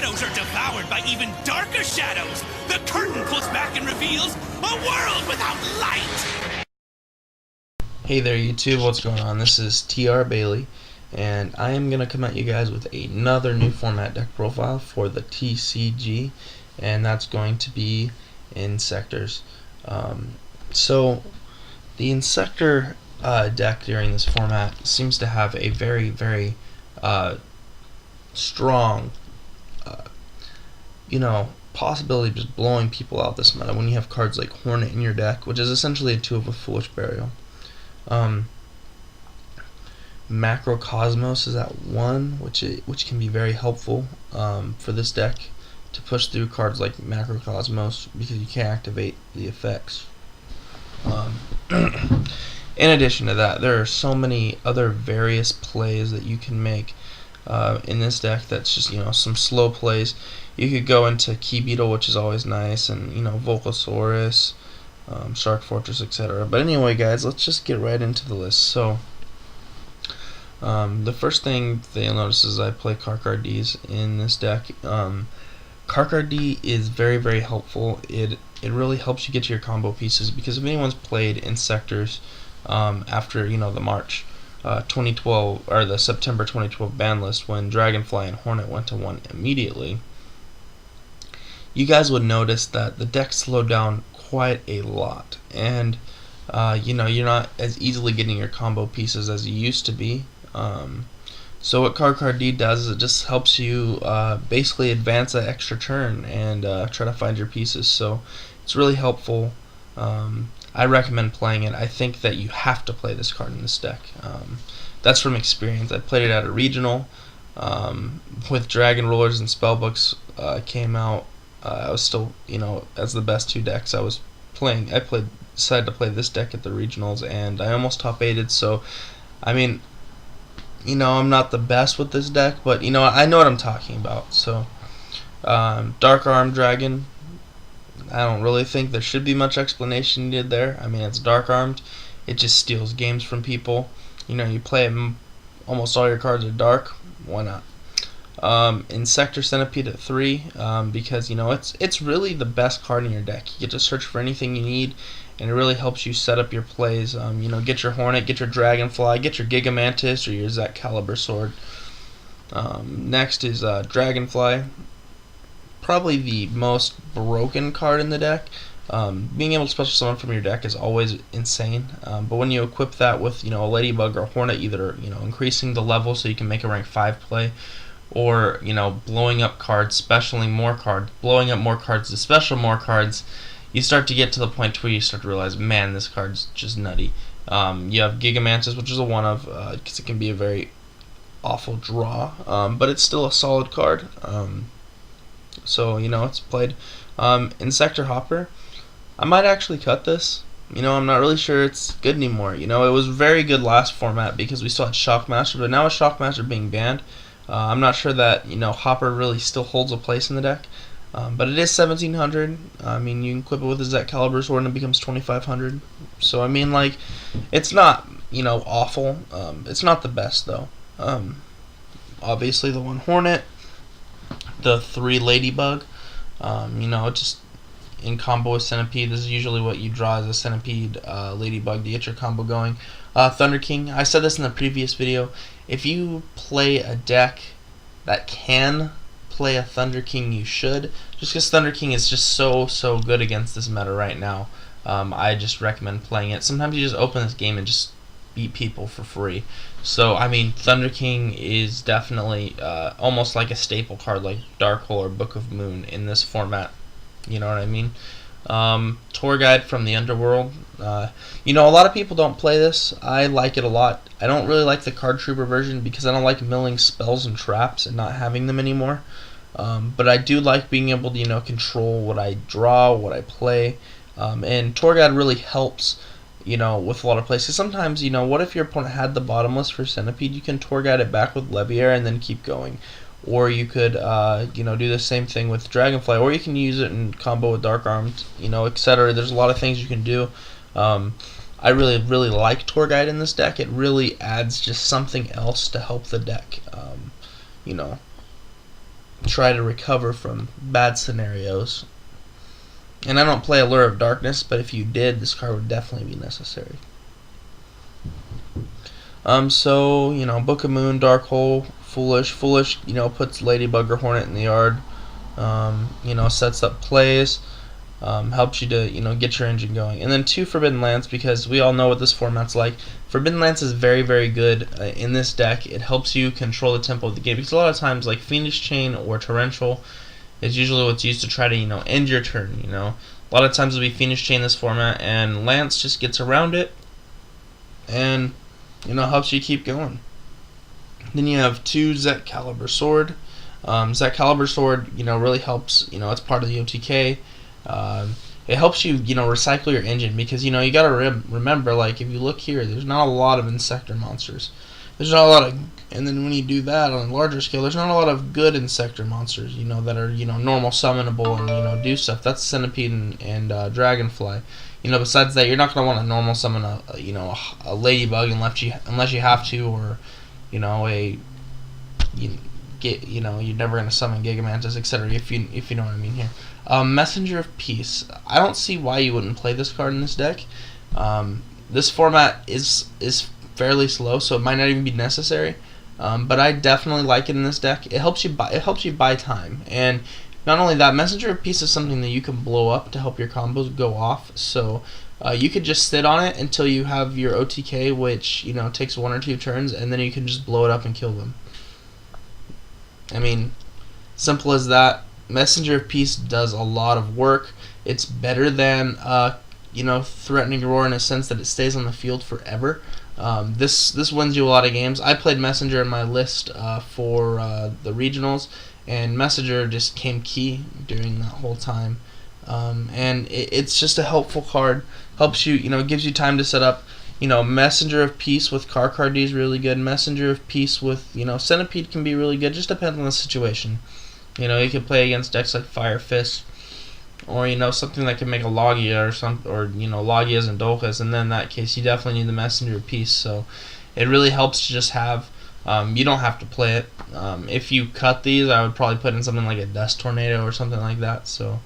shadows are devoured by even darker shadows, the curtain pulls back and reveals a world without light! Hey there YouTube, what's going on? This is TR Bailey, and I am going to come at you guys with another new format deck profile for the TCG, and that's going to be Inzektors. So the Inzektor deck during this format seems to have a very strong possibility of just blowing people out this meta when you have cards like Hornet in your deck, which is essentially a 2 of a Foolish Burial. Macrocosmos is at 1, which can be very helpful for this deck to push through cards like Macrocosmos because you can't activate the effects. In addition to that, there are so many other various plays that you can make in this deck. That's just some slow plays. You could go into Key Beetle, which is always nice, and Volcasaurus, Shark Fortress, etc. But anyway, guys, let's just get right into the list. So the first thing that you'll notice is I play Karkardis in this deck. Karkardi is very helpful. It really helps you get to your combo pieces, because if anyone's played Inzektors after the March 2012 or the September 2012 ban list, when Dragonfly and Hornet went to 1 immediately, you guys would notice that the deck slowed down quite a lot, and you're not as easily getting your combo pieces as you used to be. So what Karkardi does is it just helps you basically advance that extra turn and try to find your pieces. So it's really helpful. I recommend playing it. I think that you have to play this card in this deck. That's from experience. I played it at a regional with Dragon Rulers and Spellbooks came out. I was still, as the best 2 decks I was playing. Decided to play this deck at the regionals, and I almost top 8'd. So, I mean, I'm not the best with this deck, but I know what I'm talking about. So, Dark Arm Dragon, I don't really think there should be much explanation needed there. I mean, it's dark armed. It just steals games from people. You play it, almost all your cards are dark. Why not? Inzektor Centipede at 3, because it's really the best card in your deck. You get to search for anything you need, and it really helps you set up your plays. Get your Hornet, get your Dragonfly, get your Gigamantis or your Excalibur Sword. Next is Dragonfly, probably the most broken card in the deck. Being able to special summon from your deck is always insane, but when you equip that with a Ladybug or a Hornet, either increasing the level so you can make a rank 5 play, or blowing up cards, specialing more cards, blowing up more cards to special more cards, you start to get to the point where you start to realize, man, this card's just nutty. You have Gigamantis, which is a 1 of, because it can be a very awful draw, but it's still a solid card. So it's played. Inzektor Hopper, I might actually cut this. I'm not really sure it's good anymore. It was very good last format because we still had Shockmaster, but now with Shockmaster being banned, I'm not sure that Hopper really still holds a place in the deck. But it is 1700. I mean, you can equip it with his Excalibur Sword and it becomes 2500. So I mean, like, it's not awful. It's not the best though. Obviously the 1 Hornet, the 3 Ladybug. Just in combo with Centipede, this is usually what you draw as a Centipede Ladybug to get your combo going. Thunder King, I said this in the previous video, if you play a deck that can play a Thunder King, you should, just because Thunder King is just so good against this meta right now. I just recommend playing it. Sometimes you just open this game and just beat people for free. So I mean, Thunder King is definitely almost like a staple card, like Dark Hole or Book of Moon in this format. You know what I mean? Tour Guide from the Underworld. A lot of people don't play this. I like it a lot. I don't really like the Card Trooper version because I don't like milling spells and traps and not having them anymore. But I do like being able to control what I draw, what I play, and Tour Guide really helps with a lot of plays. Because sometimes what if your opponent had the bottomless for Centipede? You can Tour Guide it back with Leviair and then keep going. Or you could do the same thing with Dragonfly, or you can use it in combo with Dark Armed, etc. There's a lot of things you can do. I really like Tour Guide in this deck. It really adds just something else to help the deck. try to recover from bad scenarios. And I don't play Allure of Darkness, but if you did, this card would definitely be necessary. So, Book of Moon, Dark Hole, Foolish. Foolish, puts Ladybug or Hornet in the yard. Sets up plays. Helps you to, get your engine going. And then 2 Forbidden Lance, because we all know what this format's like. Forbidden Lance is very, very good in this deck. It helps you control the tempo of the game, because a lot of times, like Fiendish Chain or Torrential is usually what's used to try to, end your turn, A lot of times it'll be Fiendish Chain this format, and Lance just gets around it, and, helps you keep going. Then you have 2 Zet Caliber Sword. Zet Caliber Sword, really helps, it's part of the OTK. It helps you, recycle your engine, because, you gotta remember, like, if you look here, there's not a lot of Inzektor monsters. There's not a lot of, and then when you do that on a larger scale, there's not a lot of good Inzektor monsters, that are, normal summonable and, do stuff. That's Centipede and Dragonfly. Besides that, you're not gonna want to normal summon a Ladybug unless you have to, or, you're never gonna summon Gigamantis, etc. If you know what I mean here. Messenger of Peace. I don't see why you wouldn't play this card in this deck. This format is fairly slow, so it might not even be necessary. But I definitely like it in this deck. It helps you buy time, and not only that, Messenger of Peace is something that you can blow up to help your combos go off. So you could just sit on it until you have your OTK, which takes 1 or 2 turns, and then you can just blow it up and kill them. I mean, simple as that. Messenger of Peace does a lot of work. It's better than Threatening Roar in a sense that it stays on the field forever. This wins you a lot of games. I played Messenger in my list for the regionals, and Messenger just came key during that whole time. And it's just a helpful card. Helps you, gives you time to set up. Messenger of Peace with Karkardi is really good. Messenger of Peace with, Centipede can be really good. Just depends on the situation. You can play against decks like Fire Fist, or something that can make a Logia or Logias and Dolkas, and then in that case you definitely need the Messenger of Peace. So it really helps to just have. You don't have to play it. If you cut these, I would probably put in something like a Dust Tornado or something like that. So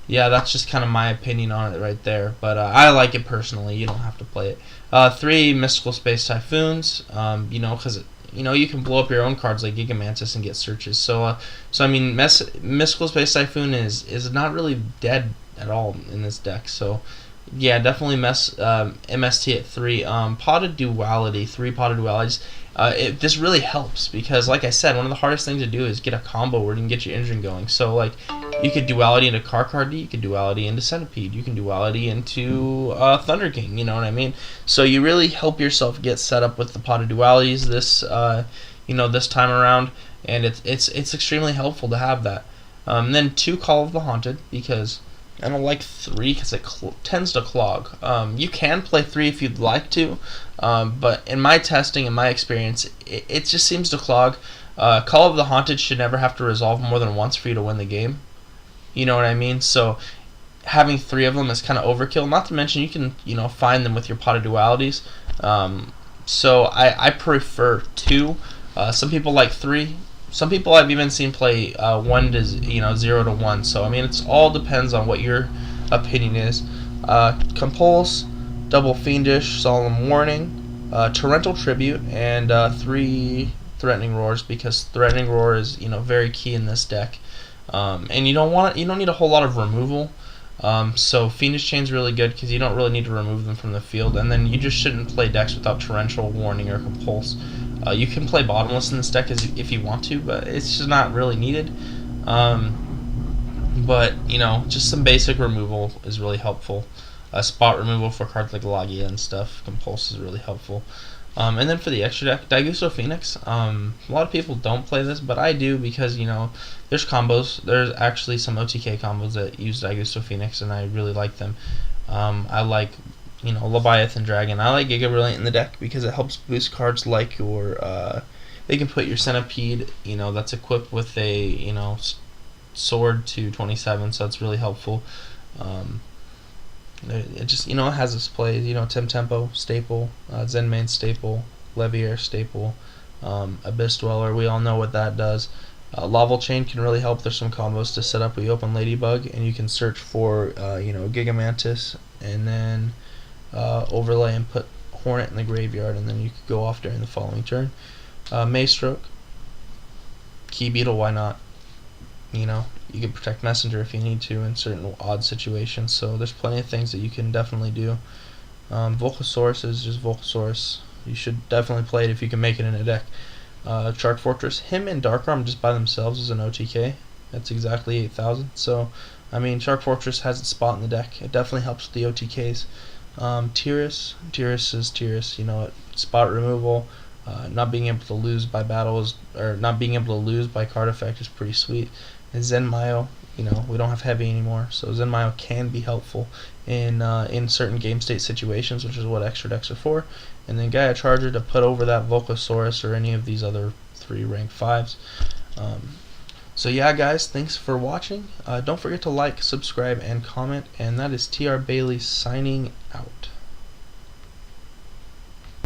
yeah, that's just kind of my opinion on it right there. But I like it personally. You don't have to play it. 3 Mystical Space Typhoons. Because you can blow up your own cards like Gigamantis and get searches. So I mean, Mystical Space Typhoon is not really dead at all in this deck. So yeah, definitely MST at 3. Potted Duality, 3 Potted Dualities. This really helps because, like I said, one of the hardest things to do is get a combo where you can get your engine going. So like, you could Duality into Karkardi, you could Duality into Centipede, you can Duality into Thunder King. You know what I mean? So you really help yourself get set up with the Potted Dualities this this time around, and it's extremely helpful to have that. Then 2 Call of the Haunted, because I don't like 3 because it tends to clog. You can play 3 if you'd like to, but in my testing and my experience, it just seems to clog. Call of the Haunted should never have to resolve more than once for you to win the game. You know what I mean? So having 3 of them is kind of overkill. Not to mention you can find them with your Potted Dualities. So I prefer 2. Some people like 3. Some people I've even seen play 1 to 0 to 1. So I mean, it's all depends on what your opinion is. Compulse, Double Fiendish, Solemn Warning, Torrential Tribute, and 3 Threatening Roars, because Threatening Roar is very key in this deck. And you don't need a whole lot of removal. So Fiendish Chain's really good because you don't really need to remove them from the field, and then you just shouldn't play decks without Torrential, Warning, or Compulse. You can play Bottomless in this deck if you want to, but it's just not really needed. But just some basic removal is really helpful. Spot removal for cards like Logia and stuff. Compulse is really helpful. And then for the extra deck, Daigusto Phoenix. A lot of people don't play this, but I do because there's combos. There's actually some OTK combos that use Daigusto Phoenix, and I really like them. I like Leviathan Dragon. I like Giga Brilliant in the deck because it helps boost cards like your they can put your Centipede that's equipped with a sword to 27, so it's really helpful. It just it has its plays. Tim Tempo staple, Zenmain staple, Levier staple, Abyss Dweller. We all know what that does. Laval Chain can really help. There's some combos to set up where you open Ladybug and you can search for Gigamantis and then overlay and put Hornet in the graveyard, and then you could go off during the following turn. Maystroke, Key Beetle, why not? You can protect Messenger if you need to in certain odd situations. So there's plenty of things that you can definitely do. Volcasaurus is just Volcasaurus. You should definitely play it if you can make it in a deck. Shark Fortress, him and Dark Arm just by themselves is an OTK. That's exactly 8,000. So, I mean, Shark Fortress has its spot in the deck. It definitely helps with the OTKs. Tyrus is Tyrus. Spot removal. Not being able to lose by battles, or not being able to lose by card effect is pretty sweet. And Zenmayo, we don't have heavy anymore, so Zenmayo can be helpful in certain game state situations, which is what extra decks are for. And then Gaia Charger to put over that Volcasaurus or any of these other 3 rank 5s. So yeah, guys, thanks for watching. Don't forget to like, subscribe, and comment. And that is TR Bailey signing out.